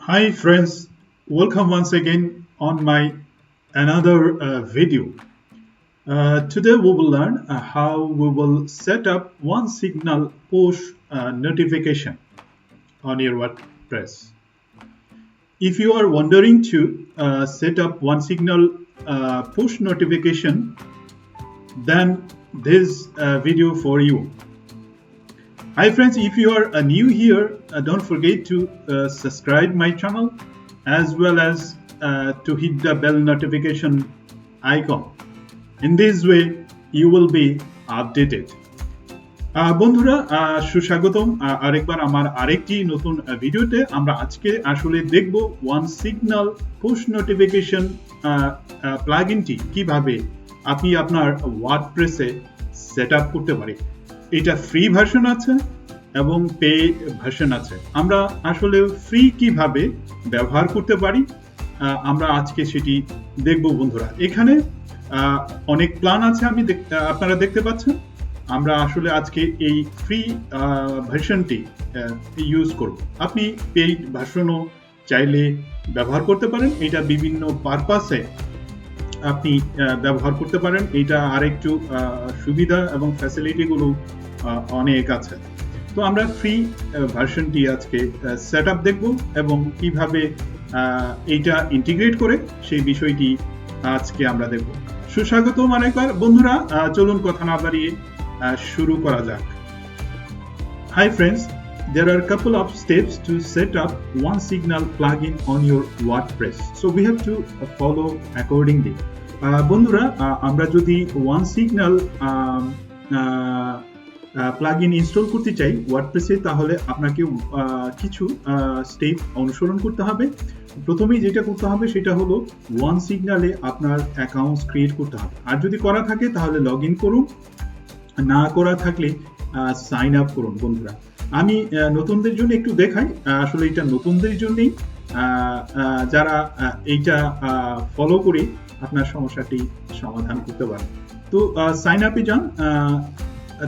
Hi friends, welcome once again on my another video. Today we will learn how we will set up OneSignal push notification on your WordPress. If you are wondering to set up OneSignal push notification, then this video for you. Hi friends, if you are new here, don't forget to subscribe my channel as well as to hit the bell notification icon. In this way, you will be updated. বন্ধুরা সুস্বাগতম আরেকবার আমার আরেকটি নতুন ভিডিওতে। আমরা আজকে আসলে দেখব OneSignal পুশ নোটিফিকেশন প্লাগইনটি কিভাবে আপনি আপনার ওয়ার্ডপ্রেসে সেটআপ করতে পারেন। এটা ফ্রি ভার্সন আছে এবং পেইড ভার্সন আছে। আমরা আসলে ফ্রি কিভাবে ব্যবহার করতে পারি আমরা আজকে সেটি দেখব বন্ধুরা। এখানে অনেক প্ল্যান আছে আপনারা দেখতে পাচ্ছেন। আমরা আসলে আজকে এই ফ্রি ভার্সনটি ইউজ করব। আপনি পেইড ভার্সনও চাইলে ব্যবহার করতে পারেন। এটা বিভিন্ন পারপাসে আপনি ব্যবহার করতে পারেন। এটা আরেকটু সুবিধা এবং ফ্যাসিলিটিগুলো অনেক আছে। তো আমরা ফ্রি ভার্সনটি আজকে সেটআপ দেখব এবং কিভাবে এইটা ইন্টিগ্রেট করে সেই বিষয়টি আজকে আমরা দেখব। সুস্বাগতম আরেকবার বন্ধুরা, চলুন কথা না বাড়িয়ে শুরু করা যাক। Hi friends, there are a couple of steps to set up OneSignal plugin on your WordPress. So we have to follow accordingly. বন্ধুরা, আমরা যদি OneSignal প্লাগইন ইনস্টল করতে চাই ওয়ার্ডপ্রেসে, তাহলে আপনাকে কিছু স্টেপ অনুসরণ করতে হবে। প্রথমেই যেটা করতে হবে সেটা হলো OneSignal-এ আপনার অ্যাকাউন্ট ক্রিয়েট করতে হবে। আর যদি করা থাকে তাহলে লগ ইন করুন, না করা থাকলে সাইন আপ করুন। বন্ধুরা, আমি নতুনদের জন্য একটু দেখাই। আসলে এটা নতুনদের জন্যই, যারা এইটা ফলো করে আপনার সমস্যাটি সমাধান করতে পারেন। তো সাইন আপে যান।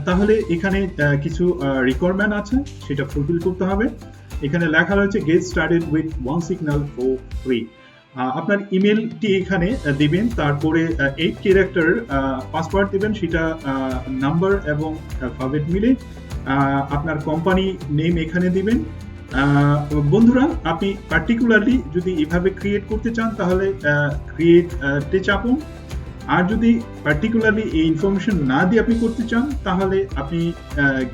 তাহলে এখানে কিছু রিকোয়ারমেন্ট আছে, সেটা ফুলফিল করতে হবে। এখানে লেখা রয়েছে get started with OneSignal for free. আপনার ইমেলটি এখানে দিবেন, তারপরে 8 ক্যারেক্টার পাসওয়ার্ড দিবেন, সেটা নাম্বার এবং অ্যালফাবেট মিলে। আপনার কোম্পানি নেম এখানে দিবেন। বন্ধুরা, আপনি পার্টিকুলারলি যদি এভাবে ক্রিয়েট করতে চান তাহলে ক্রিয়েটে চাপুন। আর যদি পার্টিকুলারলি এই ইনফরমেশন না দিয়ে আপনি করতে চান তাহলে আপনি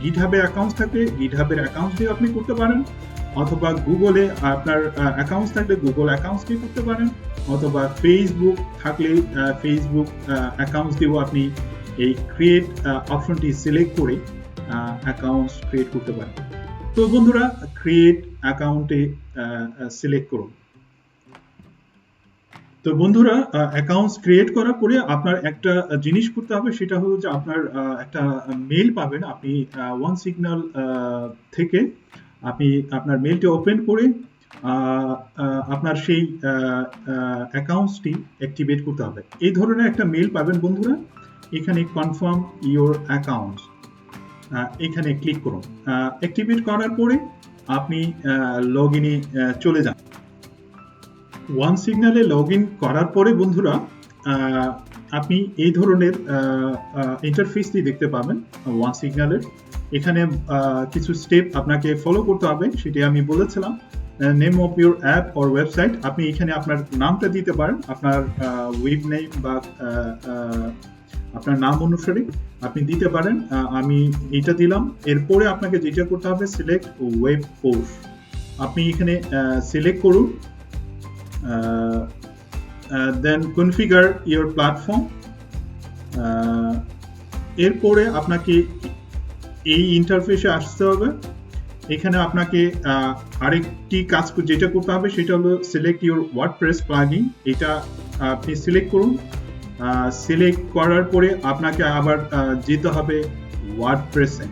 গিটহাবে অ্যাকাউন্ট থাকলে গিটহাবের অ্যাকাউন্ট দিয়ে আপনি করতে পারেন, অথবা গুগলে আপনার অ্যাকাউন্ট থাকলে গুগল অ্যাকাউন্ট দিয়ে করতে পারেন, অথবা ফেসবুক থাকলে ফেসবুক অ্যাকাউন্ট দিয়েও আপনি এই ক্রিয়েট অপশনটি সিলেক্ট করে অ্যাকাউন্ট ক্রিয়েট করতে পারেন। তো বন্ধুরা, ক্রিয়েট অ্যাকাউন্টে সিলেক্ট করুন। তো বন্ধুরা, অ্যাকাউন্ট ক্রিয়েট করার পরে আপনার একটা জিনিস করতে হবে, সেটা হলো যে আপনার একটা মেল পাবেন। আপনি OneSignal থেকে আপনি আপনার মেলটি ওপেন করে আপনার সেই অ্যাকাউন্টটি অ্যাক্টিভেট করতে হবে। এই ধরনের একটা মেল পাবেন বন্ধুরা। এখানে কনফার্ম ইওর অ্যাকাউন্ট, এখানে ক্লিক করুন। অ্যাক্টিভেট করার পরে আপনি লগ ইনে চলে যান। OneSignal-এ লগ ইন করার পরে বন্ধুরা, আপনি এই ধরনের ইন্টারফেসটি দেখতে পাবেন OneSignal-এর। এখানে কিছু স্টেপ আপনাকে ফলো করতে হবে, সেটি আমি বলেছিলাম। Name of your app or website, আপনি এখানে আপনার নামটা দিতে পারেন, আপনার ওয়েব নেম বা আপনার নাম অনুসারে আপনি দিতে পারেন। আমি এটা দিলাম। এরপরে আপনাকে যেটা করতে হবে, সিলেক্ট ওয়েব পোস্ট, আপনি এখানে সিলেক্ট করুন। then configure your platform। এরপরে আপনাকে এই ইন্টারফেসে আসতে হবে। এখানে আপনাকে আরেকটি কাজ যেটা করতে হবে সেটা হলো সিলেক্ট ইউর ওয়ার্ডপ্রেস প্লাগইন। এটা আপনি সিলেক্ট করুন। সিলেক্ট করার পরে আপনাকে আবার যেতে হবে ওয়ার্ডপ্রেসে।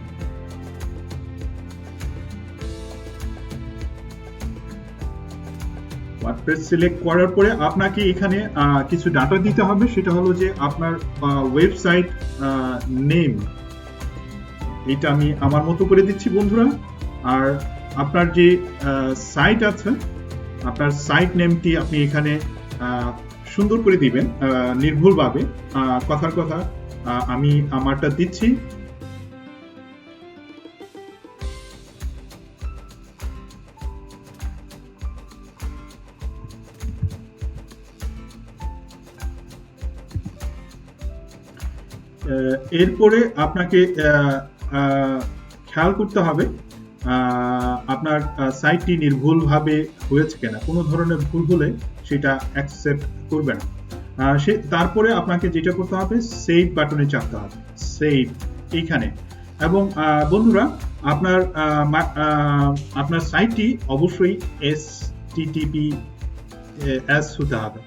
ওয়ার্ডপ্রেস সিলেক্ট করার পরে আপনাকে এখানে কিছু ডাটা দিতে হবে, সেটা হলো যে আপনার ওয়েবসাইট নেম, এটা আমি আমার মতো করে দিচ্ছি বন্ধুরা। আর আপনার যে সাইট আছে, আপনার সাইট নেমটি আপনি এখানে সুন্দর করে দিবেন, নির্ভুলভাবে। কথার কথা আমি আমারটা দিচ্ছি। এরপরে আপনাকে খেয়াল করতে হবে আপনার সাইটটি নির্ভুলভাবে হয়েছে কিনা। কোনো ধরনের ভুল হলে সেটা অ্যাকসেপ্ট করবে না। তারপরে আপনাকে যেটা করতে হবে, সেভ বাটনে চাপতে হবে, সেভ এইখানে। এবং বন্ধুরা, আপনার সাইটটি অবশ্যই HTTPS হতে হবে।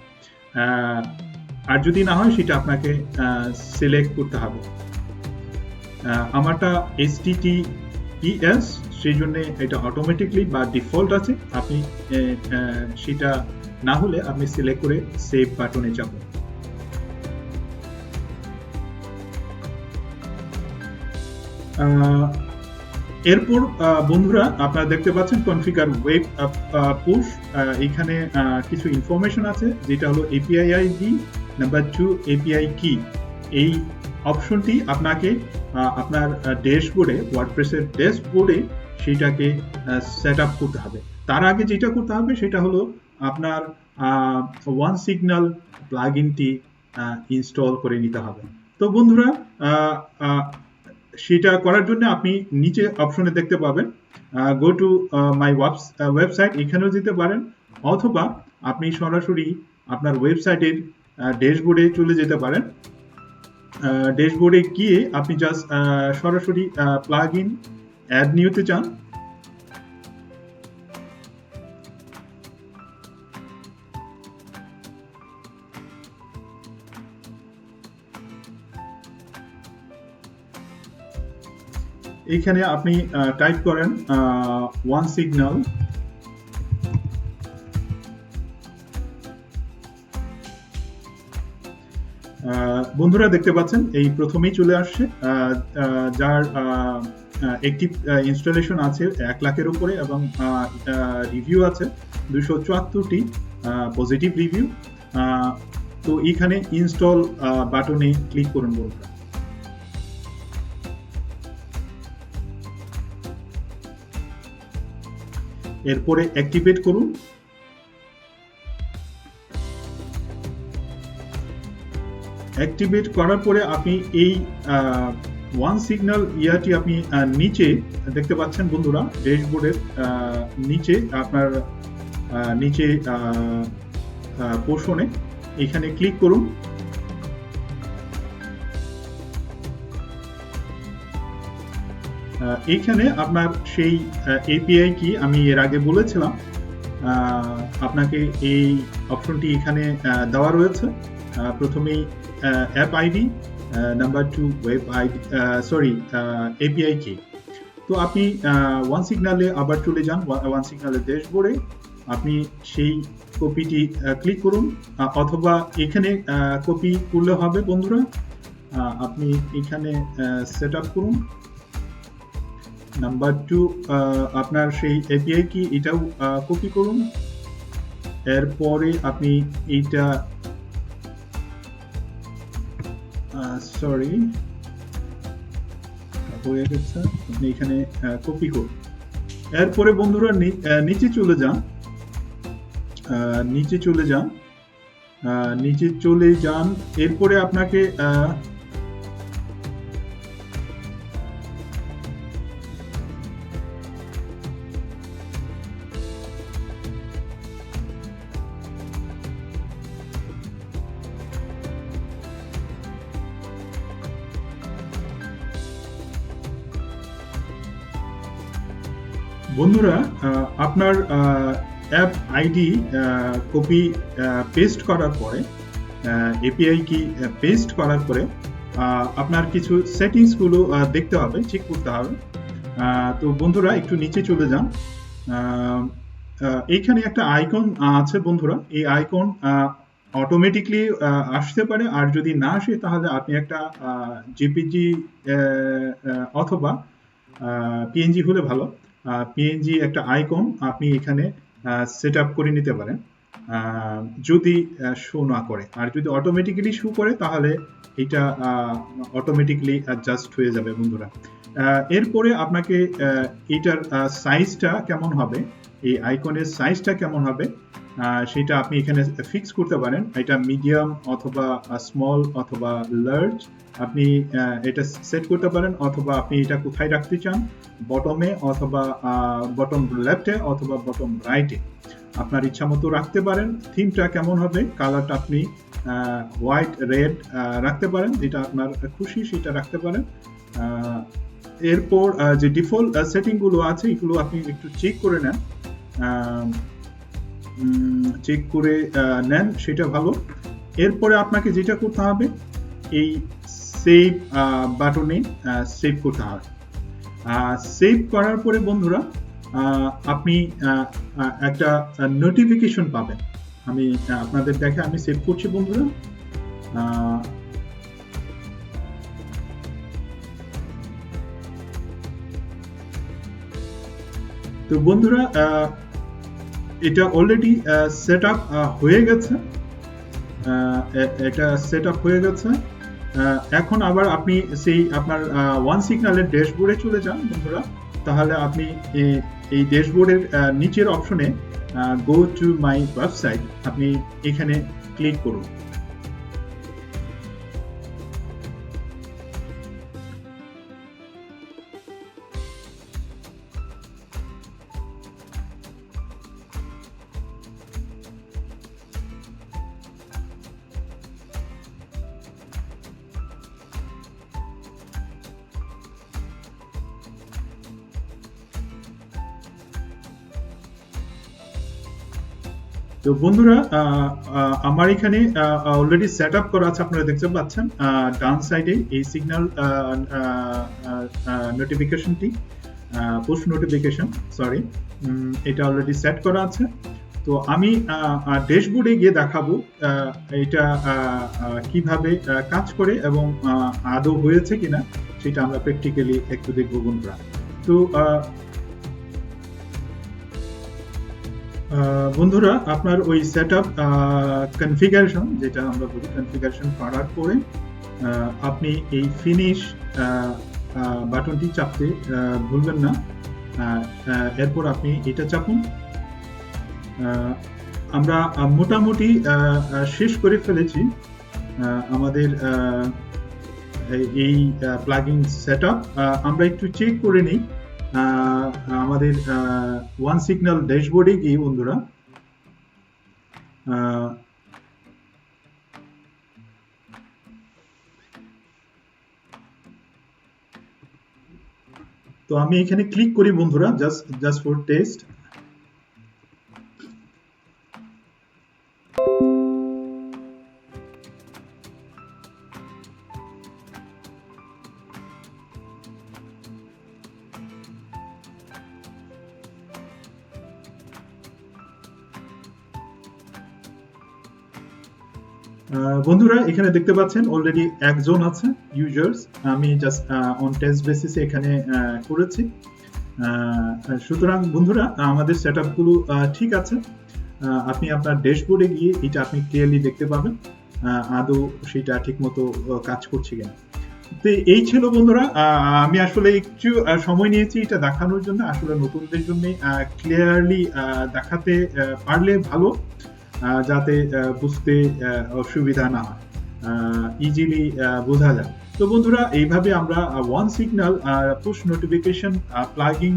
আর যদি না হয় সেটা আপনাকে সিলেক্ট করতে হবে। আমারটা HTTPS, সেই জন্য এটা অটোমেটিকলি বা ডিফল্ট আছে। আপনি সেটা না হলে আপনি সিলেক্ট করে সেভ বাটনে যাবেন। এরপর বন্ধুরা, আপনারা দেখতে পাচ্ছেন কনফিগার ওয়েব পুশ। এখানে কিছু ইনফরমেশন আছে, যেটা হলো এপিআই আইডি, নাম্বার 2 এপিআই কি। এই অপশনটি আপনাকে আপনার ড্যাশবোর্ডে, ওয়ার্ডপ্রেসের ড্যাশবোর্ডে সেটাকে সেট আপ করতে হবে। তার আগে যেটা করতে হবে সেটা হলো আপনার OneSignal প্লাগইনটি ইনস্টল করে নিতে হবে। তো বন্ধুরা, সেটা করার জন্য আপনি নিচে অপশনে দেখতে পাবেন গো টু মাই ওয়েবসাইট, এখানেও যেতে পারেন, অথবা আপনি সরাসরি আপনার ওয়েবসাইটের ড্যাশবোর্ডে চলে যেতে পারেন। ড্যাশবোর্ডে গিয়ে আপনি জাস্ট সরাসরি প্লাগইন অ্যাড নিউতে চান। এইখানে আপনি টাইপ করেন OneSignal, বন্ধুরা দেখতে পাচ্ছেন এই প্রথমেই চলে আসছে, যার অ্যাক্টিভ ইনস্টলেশন আছে 1 লাখের উপরে, এবং রিভিউ আছে 274টি পজিটিভ রিভিউ। তো এখানে ইনস্টল বাটনে ক্লিক করুন বন্ধুরা। এরপরে অ্যাক্টিভেট করুন। অ্যাক্টিভেট করার পরে আপনি এই OneSignal ইয়াটি আপনি নিচে দেখতে পাচ্ছেন বন্ধুরা, ড্যাশবোর্ডের নিচে, আপনার নিচে পোর্শনে এখানে ক্লিক করুন। এইখানে আপনার সেই এপিআই কি আমি এর আগে বলেছিলাম, আপনাকে এই অপশনটি এখানে দেওয়া রয়েছে। প্রথমেই app ID, number 2 web ID, API কি। তো আপনি OneSignal-এ আবার চলে যান, OneSignal-এর ড্যাশবোর্ডে আপনি সেই কপিটি ক্লিক করুন, অথবা এখানে কপি করলে হবে বন্ধুরা। আপনি এখানে সেট আপ করুন। নাম্বার 2 আপনার সেই এপিআই কি, এটাও কপি করুন। এরপরে আপনি এইটা হয়ে গেছে, আপনি এখানে কপি করুন। এরপরে বন্ধুরা নিচে চলে যান, নিচে চলে যান। এরপরে আপনাকে বন্ধুরা, আপনার অ্যাপ আইডি কপি পেস্ট করার পরে, এপিআই কি পেস্ট করার পরে আপনার কিছু সেটিংসগুলো দেখতে হবে, চেক করতে হবে। তো বন্ধুরা একটু নিচে চলে যান। এইখানে একটা আইকন আছে বন্ধুরা, এই আইকন অটোমেটিকলি আসতে পারে, আর যদি না আসে তাহলে আপনি একটা জেপিজি অথবা পিএনজি হলে ভালো, পিএনজি একটা আইকন আপনি এখানে সেট আপ করে নিতে পারেন যদি শো না করে। আর যদি অটোমেটিক্যালি শো করে তাহলে এটা অটোমেটিক্যালি অ্যাডজাস্ট হয়ে যাবে বন্ধুরা। এরপরে আপনাকে এটার সাইজটা কেমন হবে, এই আইকনের সাইজটা কেমন হবে সেটা আপনি এখানে ফিক্স করতে পারেন। এটা মিডিয়াম অথবা স্মল অথবা লার্জ আপনি এটা সেট করতে পারেন, অথবা আপনি এটা কোথায় রাখতে চান, বটমে অথবা বটম লেফটে অথবা বটম রাইটে, আপনার ইচ্ছা মতো রাখতে পারেন। থিমটা কেমন হবে, কালারটা আপনি হোয়াইট রেড রাখতে পারেন, যেটা আপনার খুশি সেটা রাখতে পারেন। এরপর যে ডিফল্ট সেটিং গুলো আছে এগুলো আপনি একটু চেক করে নেন, চেক করে নেন সেটা ভালো। এরপরে আপনাকে যেটা করতে হবে, এই সেভ বাটনে সেভ করতে হবে। সেভ করার পরে বন্ধুরা আপনি একটা নোটিফিকেশন পাবেন। আমি আপনাদের দেখে আমি সেভ করছি বন্ধুরা। তো বন্ধুরা এটা অলরেডি সেট আপ হয়ে গেছে, এটা সেট আপ হয়ে গেছে। এখন আবার আপনি সেই আপনার OneSignal-এর ড্যাশবোর্ডে চলে যান বন্ধুরা, তাহলে আপনি এই ড্যাশবোর্ডের নিচের অপশনে গো টু মাই ওয়েবসাইট আপনি এখানে ক্লিক করুন। তো বন্ধুরা আমার এখানে অলরেডি সেট আপ করা আছে, আপনারা দেখতে পাচ্ছেন ডান সাইডে এই সিগন্যাল নোটিফিকেশনটি, পুশ নোটিফিকেশন সরি, এটা অলরেডি সেট করা আছে। তো আমি ড্যাশবোর্ডে গিয়ে দেখাবো এটা কিভাবে কাজ করে এবং আদৌ হয়েছে কিনা সেটা আমরা প্র্যাকটিক্যালি একটু দেখবো বন্ধুরা। তো বন্ধুরা আপনার ওই সেটআপ কনফিগারেশন, যেটা আমরা বলি কনফিগারেশন করার পরে আপনি এই ফিনিশ বাটনটি চাপতে ভুলবেন না। এরপর আপনি এটা চাপুন। আমরা মোটামুটি শেষ করে ফেলেছি আমাদের এই প্লাগইন সেটআপ। আমরা একটু চেক করে নিই আমাদের OneSignal ড্যাশবোর্ডে গিয়ে বন্ধুরা। তো আমি এখানে ক্লিক করি বন্ধুরা, জাস্ট ফর টেস্ট। বন্ধুরা এখানে দেখতে পাচ্ছেন অলরেডি একজন আছে ইউজার্স, আমি জাস্ট অন টেস্ট বেসিসে এখানে করেছি। সুতরাং বন্ধুরা আমাদের সেটআপ গুলো ঠিক আছে। আপনি আপনার ড্যাশবোর্ডে গিয়ে এটা আপনি ক্লিয়ারলি দেখতে পাবেন আদৌ সেটা ঠিকমতো কাজ করছে কিনা। তো এই ছিল বন্ধুরা, আমি আসলে একটু সময় নিয়েছি এটা দেখানোর জন্য, আসলে নতুনদের জন্য ক্লিয়ারলি দেখাতে পারলে ভালো, যাতে বুঝতে অসুবিধা না হয়, ইজিলি বোঝা যায়। তো বন্ধুরা এইভাবে আমরা OneSignal পুশ নোটিফিকেশন প্লাগইন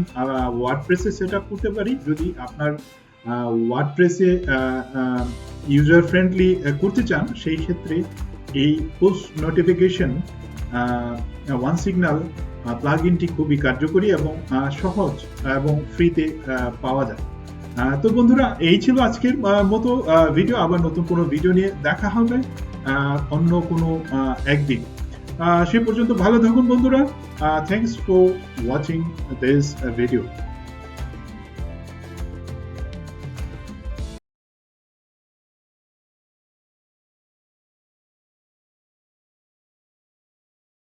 ওয়ার্ডপ্রেসে সেট আপ করতে পারি। যদি আপনার ওয়ার্ডপ্রেসে ইউজার ফ্রেন্ডলি করতে চান সেই ক্ষেত্রে এই পুশ নোটিফিকেশন OneSignal প্লাগইনটি খুবই কার্যকরী এবং সহজ এবং ফ্রিতে পাওয়া যায়। তো বন্ধুরা এই ছিল আজকের মতো ভিডিও। আবার নতুন কোনো ভিডিও নিয়ে দেখা হবে অন্য কোনো একদিন। সে পর্যন্ত ভালো থাকুন বন্ধুরা। Thanks for watching this video.